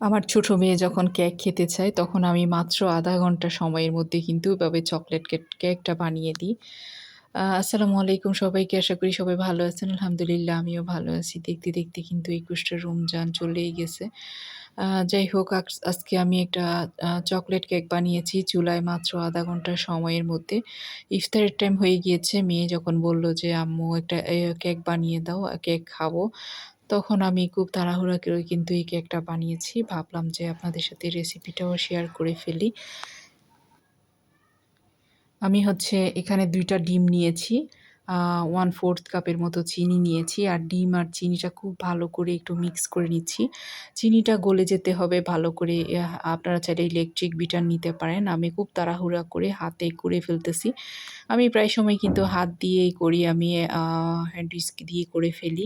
আমার ছোট মেয়ে যখন কেক খেতে চায়, তখন আমি মাত্র ০.৫ ঘন্টা সময়ের মধ্যে কিন্তু এভাবে চকলেট কেকটা বানিয়ে দিই। আসসালামু আলাইকুম সবাইকে। আশা করি সবাই ভালো আছেন। আলহামদুলিল্লাহ আমিও ভালো আছি। দেখতে, দেখতে কিন্তু ২১টা রমজান চলেই গেছে। যাই হোক আজকে আমি একটা চকলেট কেক বানিয়েছি চুলায় মাত্র ০.৫ ঘন্টা সময়ের মধ্যে। ইফতারের টাইম হয়ে গিয়েছে। মেয়ে যখন বলল যে, "আম্মু একটা কেক বানিয়ে দাও, কেক খাবো।" তখন আমি খুব তাড়াহুড়া করে কিন্তু এই কেকটা বানিয়েছি। ভাবলাম যে আপনাদের সাথে রেসিপিটাও শেয়ার করে ফেলি। আমি হচ্ছে এখানে ২ টা ডিম নিয়েছি। 1/4 কাপের মতো চিনি নিয়েছি। আর ডিম আর চিনিটা খুব ভালো করে একটু মিক্স করে নিচ্ছি। চিনিটা গলে যেতে হবে ভালো করে। আপনারা চাইলে ইলেকট্রিক বিটার নিতে পারেন। আমি খুব তাড়াহুড়া করে হাতে করে ফেলতেছি। আমি প্রায় সময় কিন্তু হাত দিয়েই করি। আমি হ্যান্ড হুইস্ক দিয়ে করে ফেলি।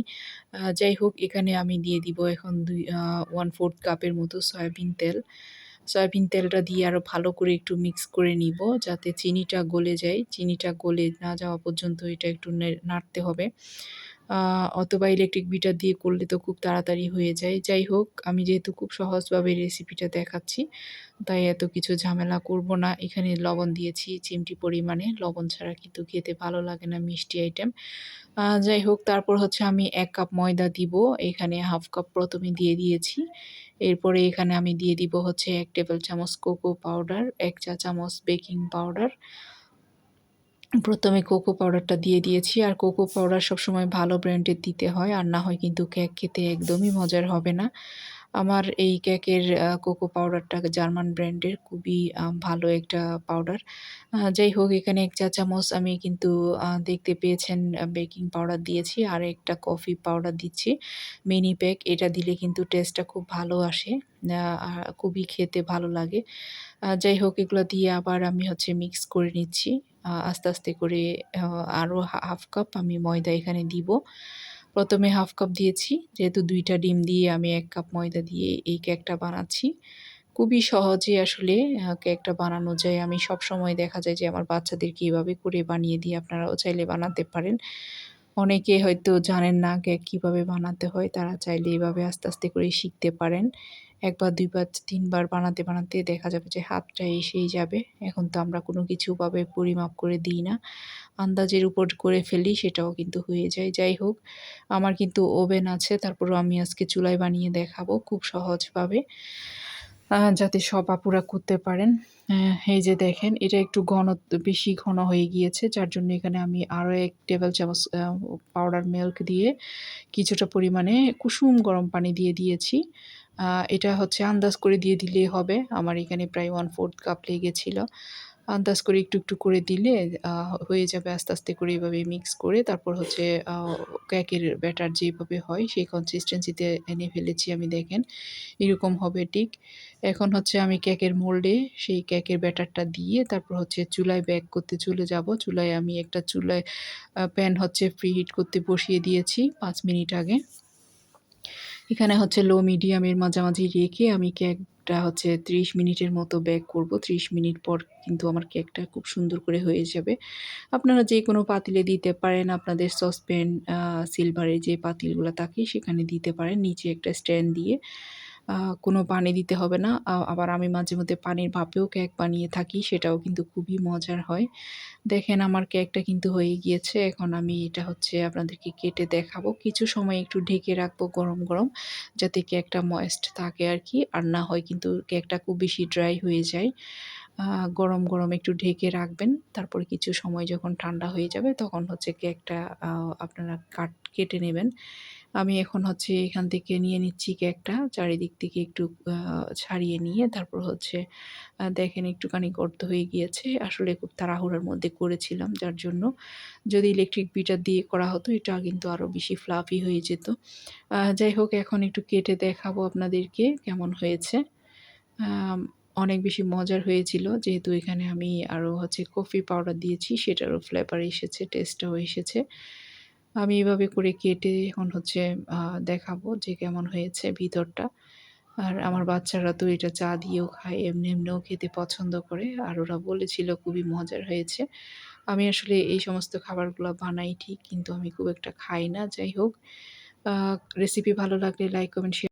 যাই হোক এখানে আমি দিয়ে দিব এখন 1/4 কাপের মতো সয়াবিন তেল। সয়াবিন তেলটা দিয়ে আরো ভালো করে একটু মিক্স করে নিব যাতে চিনিটা গলে যায়। চিনিটা গলে না যাওয়া পর্যন্ত এটা একটু নাড়তে হবে। আ অথবা ইলেকট্রিক বিটার দিয়ে করলে তো খুব তাড়াতাড়ি হয়ে যায়। যাই হোক আমি যেহেতু খুব সহজভাবে রেসিপিটা দেখাচ্ছি, তাই এত কিছু ঝামেলা করব না। এখানে লবণ দিয়েছি চিমটি পরিমাণে। লবণ ছাড়া কিন্তু খেতে ভালো লাগে না মিষ্টি আইটেম। যাই হোক তারপর হচ্ছে আমি ১ কাপ ময়দা দিব। এখানে 1/2 কাপ ১ম এ দিয়ে দিয়েছি। এরপরে এখানে আমি দিয়ে দিব হচ্ছে ১ টেবিল চামচ কোকো পাউডার, ১ চা চামচ বেকিং পাউডার। ১ম এ কোকো পাউডারটা দিয়ে দিয়েছি। আর কোকো পাউডার সবসময় ভালো ব্র্যান্ডের দিতে হয়। আর না হয় কিন্তু কেক খেতে একদমই মজার হবে না। আমার এই কেকের কোকো পাউডারটা জার্মান ব্র্যান্ডের খুবই ভালো একটা পাউডার। যাই হোক এখানে ১ চা চামচ আমি কিন্তু দেখতে পেয়েছেন বেকিং পাউডার দিয়েছি। আর একটা কফি পাউডার দিচ্ছি। মিনি প্যাক এটা দিলে কিন্তু টেস্টটা খুব ভালো আসে। আর খুবই খেতে ভালো লাগে। যাই হোক এগুলো দিয়ে আবার আমি হচ্ছে মিক্স করে নিচ্ছি। আস্তে, আস্তে করে আ আরো 1/2 কাপ আমি ময়দা এখানে দিব। ১ম এ 1/2 কাপ দিয়েছি। যেহেতু ২ টা ডিম দিয়ে আমি ১ কাপ ময়দা দিয়ে এই কেকটা বানাচ্ছি। খুবই সহজে আসলে কেকটা বানানো যায়। আমি সবসময় দেখা যায় যে আমার বাচ্চাদেরকে এভাবে করে বানিয়ে দিই। আপনারাও চাইলে বানাতে পারেন। অনেকে হয়তো জানেন না কেক কিভাবে বানাতে হয়। তারা চাইলে এভাবে আস্তে, আস্তে করে শিখতে পারেন। ১ বার, ২ বার, ৩ বার বানাতে, বানাতে দেখা যাবে যে হাতটা এসেই যাবে। এখন তো আমরা কোনো কিছু ওভাবে পরিমাপ করে দিই না। আন্দাজের উপর করে ফেলি সেটাও কিন্তু হয়ে যায়। যাই হোক আমার কিন্তু ওভেন আছে। তারপরেও আমি আজকে চুলায় বানিয়ে দেখাবো খুব সহজভাবে। যাতে সব আপুরা করতে পারেন। এই যে দেখেন এটা একটু বেশি ঘন হয়ে গিয়েছে। যার জন্য এখানে আমি আরো ১ টেবিল চামচ পাউডার মিল্ক দিয়ে কিছুটা পরিমাণে কুসুম গরম পানি দিয়ে দিয়েছি। আ এটা হচ্ছে আন্দাজ করে দিয়ে দিলেই হবে। আমার এখানে প্রায় 1/4 কাপ লেগেছিল। আন্দাজ করে একটু, একটু করে দিলে আ হয়ে যাবে আস্তে, আস্তে করে এভাবে মিক্স করে তারপর হচ্ছে আ কেকের ব্যাটার যেভাবে হয় সেই কনসিস্টেন্সিতে এনে ফেলেছি আমি দেখেন। এরকম হবে ঠিক। এখন হচ্ছে আমি কেকের মোল্ডে সেই কেকের ব্যাটারটা দিয়ে তারপর হচ্ছে চুলায় বেক করতে চলে যাব। চুলায় আমি একটা প্যান হচ্ছে প্রিহিট করতে বসিয়ে দিয়েছি ৫ মিনিট আগে। এখানে হচ্ছে লো মিডিয়ামের মাঝামাঝি রেখে আমি কেকটা হচ্ছে ৩০ মিনিটের মতো বেক করব। ৩০ মিনিট পর কিন্তু আমার কেকটা খুব সুন্দর করে হয়ে যাবে। আপনারা যেকোনো পাতিলে দিতে পারেন। আপনাদের সসপ্যান, সিলভারের যে পাতিলগুলা থাকে সেখানে দিতে পারেন। নিচে একটা স্ট্যান্ড দিয়ে আ কোনো পানি দিতে হবে না। আবার আমি মাঝেমধ্যে পানির ভাপেও কেক বানিয়ে থাকি। সেটাও কিন্তু খুবই মজার হয়। দেখেন আমার কেকটা কিন্তু হয়ে গিয়েছে। এখন আমি এটা হচ্ছে আপনাদেরকে কেটে দেখাবো। কিছু সময় একটু ঢেকে রাখবো গরম, গরম যাতে কেকটা ময়েস্ট থাকে আরকি। আর না হয় কিন্তু কেকটা খুব বেশি ড্রাই হয়ে যায়। আ গরম, গরম একটু ঢেকে রাখবেন। তারপরে কিছু সময় যখন ঠান্ডা হয়ে যাবে তখন হচ্ছে কেকটা আ আপনারা কেটে নেবেন। আমি এখন হচ্ছে এখান থেকে নিয়ে নিচ্ছি কেকটা। চারিদিক থেকে একটু আ ছাড়িয়ে নিয়ে তারপর হচ্ছে দেখেন একটুখানি গর্ত হয়ে গিয়েছে। আসলে খুব তাড়াহুড়ার মধ্যে করেছিলাম যার জন্য। যদি ইলেকট্রিক বিটার দিয়ে করা হতো এটা কিন্তু আরো বেশি ফ্লাফি হয়ে যেত। যাই হোক এখন একটু কেটে দেখাবো আপনাদেরকে কেমন হয়েছে। আম অনেক বেশি মজার হয়েছিল। যেহেতু এখানে আমি আরো হচ্ছে কফি পাউডার দিয়েছি সেটারও ফ্লেভার এসেছে, টেস্টটাও এসেছে। আমি এভাবে করে কেটে এখন হচ্ছে আ দেখাবো যে কেমন হয়েছে ভিতরটা। আর আমার বাচ্চারা তো এটা চা দিয়েও খায়, এমনি এমনিও খেতে পছন্দ করে। আর ওরা বলেছিল খুবই মজার হয়েছে। আমি আসলে এই সমস্ত খাবারগুলা বানাই ঠিক, কিন্তু আমি খুব একটা খাই না। যাই হোক, আ রেসিপি ভালো লাগলে লাইক, কমেন্ট, শেয়ার